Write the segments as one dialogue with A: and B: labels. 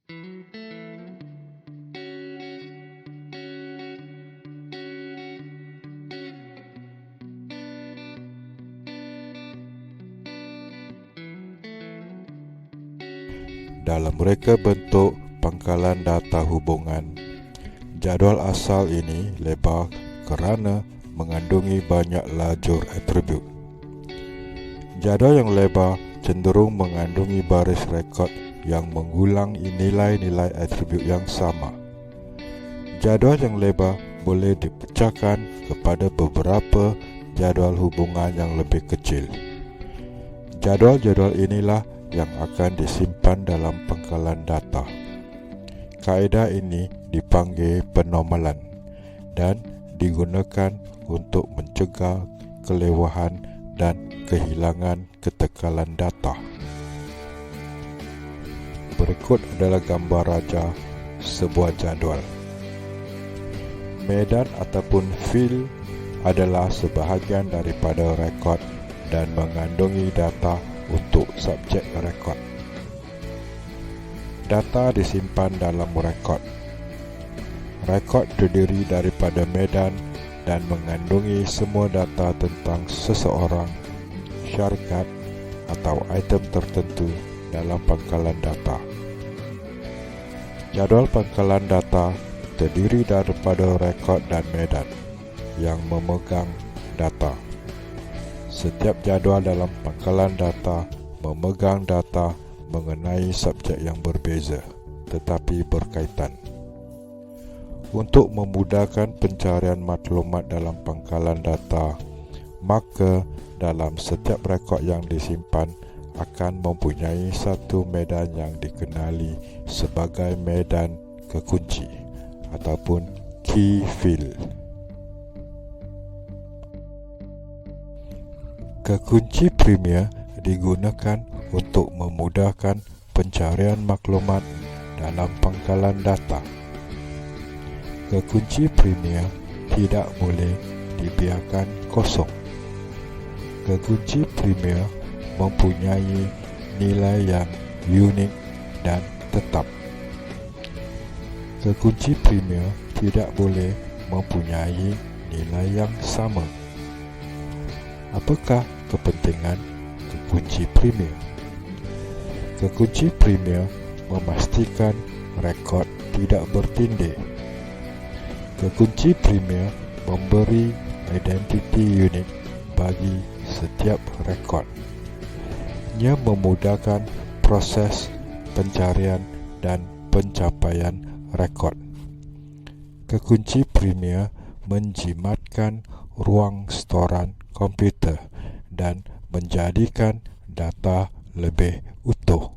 A: Dalam reka bentuk pangkalan data hubungan, jadual asal ini lebar kerana mengandungi banyak lajur atribut. Jadual yang lebar cenderung mengandungi baris rekod yang mengulang nilai-nilai atribut yang sama. Jadual yang lebar boleh dipecahkan kepada beberapa jadual hubungan yang lebih kecil. Jadual-jadual inilah yang akan disimpan dalam pangkalan data. Kaedah ini dipanggil penomalan dan digunakan untuk mencegah kelewahan dan kehilangan ketekalan data. Berikut adalah gambar raja sebuah jadual. Medan ataupun fil adalah sebahagian daripada rekod dan mengandungi data untuk subjek rekod. Data disimpan dalam rekod. Rekod terdiri daripada medan dan mengandungi semua data tentang seseorang, syarikat atau item tertentu dalam pangkalan data. Jadual pangkalan data terdiri daripada rekod dan medan yang memegang data. Setiap jadual dalam pangkalan data memegang data mengenai subjek yang berbeza tetapi berkaitan. Untuk memudahkan pencarian maklumat dalam pangkalan data, maka dalam setiap rekod yang disimpan akan mempunyai satu medan yang dikenali sebagai medan kekunci ataupun key field. Kekunci primer digunakan untuk memudahkan pencarian maklumat dalam pangkalan data. Kekunci primer tidak boleh dibiarkan kosong. Kekunci primer mempunyai nilai yang unik dan tetap. Kekunci primer tidak boleh mempunyai nilai yang sama. Apakah kepentingan kekunci primer? Kekunci primer memastikan rekod tidak bertindih. Kekunci primer memberi identiti unik bagi setiap rekod. Ia memudahkan proses pencarian dan pencapaian rekod. Kekunci primer menjimatkan ruang storan komputer dan menjadikan data lebih utuh.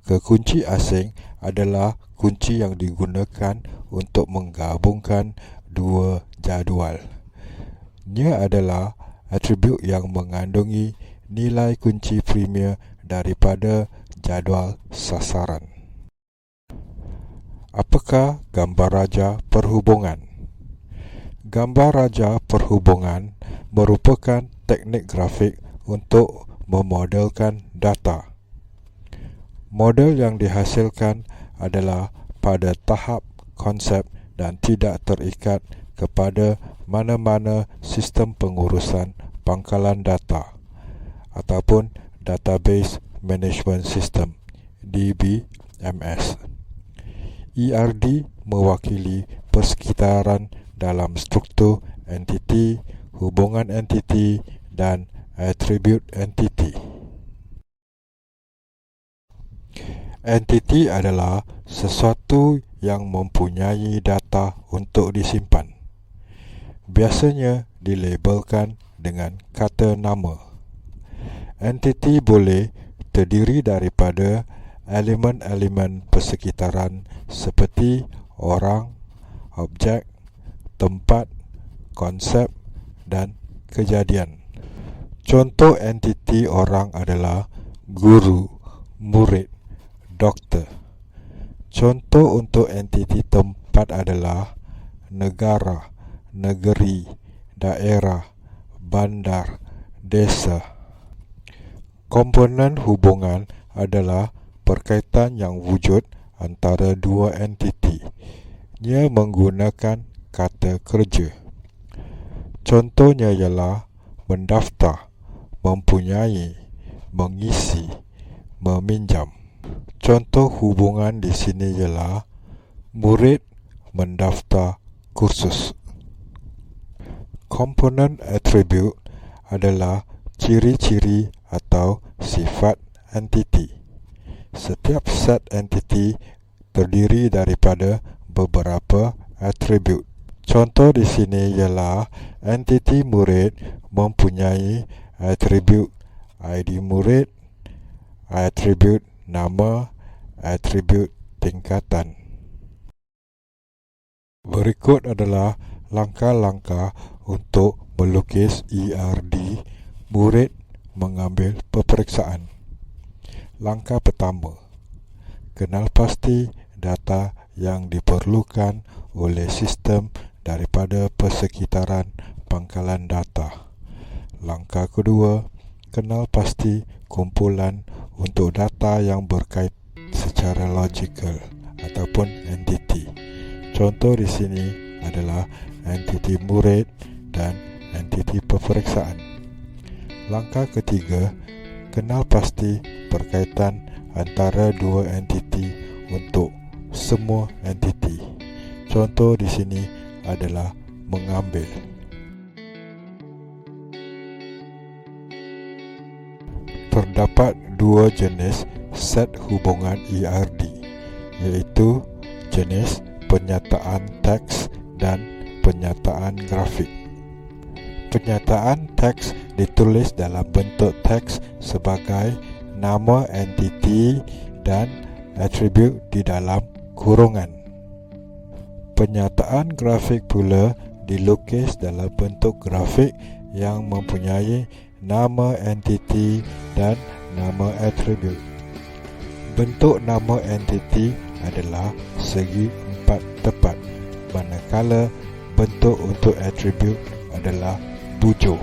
A: Kekunci asing adalah kunci yang digunakan untuk menggabungkan dua jadual. Ia adalah atribut yang mengandungi nilai kunci primer daripada jadual sasaran. Apakah gambar raja perhubungan? Gambar raja perhubungan merupakan teknik grafik untuk memodelkan data. Model yang dihasilkan adalah pada tahap konsep dan tidak terikat kepada mana-mana sistem pengurusan pangkalan data ataupun Database Management System (DBMS). ERD mewakili persekitaran dalam struktur entiti, hubungan entiti dan atribut entiti. Entiti adalah sesuatu yang mempunyai data untuk disimpan. Biasanya dilabelkan dengan kata nama. Entiti boleh terdiri daripada elemen-elemen persekitaran seperti orang, objek, tempat, konsep dan kejadian. Contoh entiti orang adalah guru, murid, doktor. Contoh untuk entiti tempat adalah negara, negeri, daerah, bandar, desa. Komponen hubungan adalah perkaitan yang wujud antara dua entiti. Ia menggunakan kata kerja. Contohnya ialah mendaftar, mempunyai, mengisi, meminjam. Contoh hubungan di sini ialah murid mendaftar kursus. Komponen atribut adalah ciri-ciri atau sifat entiti. Setiap set entiti terdiri daripada beberapa atribut. Contoh di sini ialah entiti murid mempunyai atribut ID murid, atribut nama, atribut tingkatan. Berikut adalah langkah-langkah untuk melukis ERD murid mengambil peperiksaan. Langkah pertama, kenal pasti data yang diperlukan oleh sistem daripada persekitaran pangkalan data. Langkah kedua, kenal pasti kumpulan untuk data yang berkait secara logikal ataupun entiti. Contoh di sini adalah entiti murid dan entiti peperiksaan. Langkah ketiga, kenal pasti perkaitan antara dua entiti untuk semua entiti. Contoh di sini adalah mengambil. Terdapat dua jenis set hubungan ERD, iaitu jenis penyataan teks dan penyataan grafik. Penyataan teks ditulis dalam bentuk teks sebagai nama entiti dan atribut di dalam kurungan. Penyataan grafik pula dilukis dalam bentuk grafik yang mempunyai nama entiti dan nama atribut. Bentuk nama entiti adalah segi empat tepat, manakala bentuk untuk atribut adalah bujur.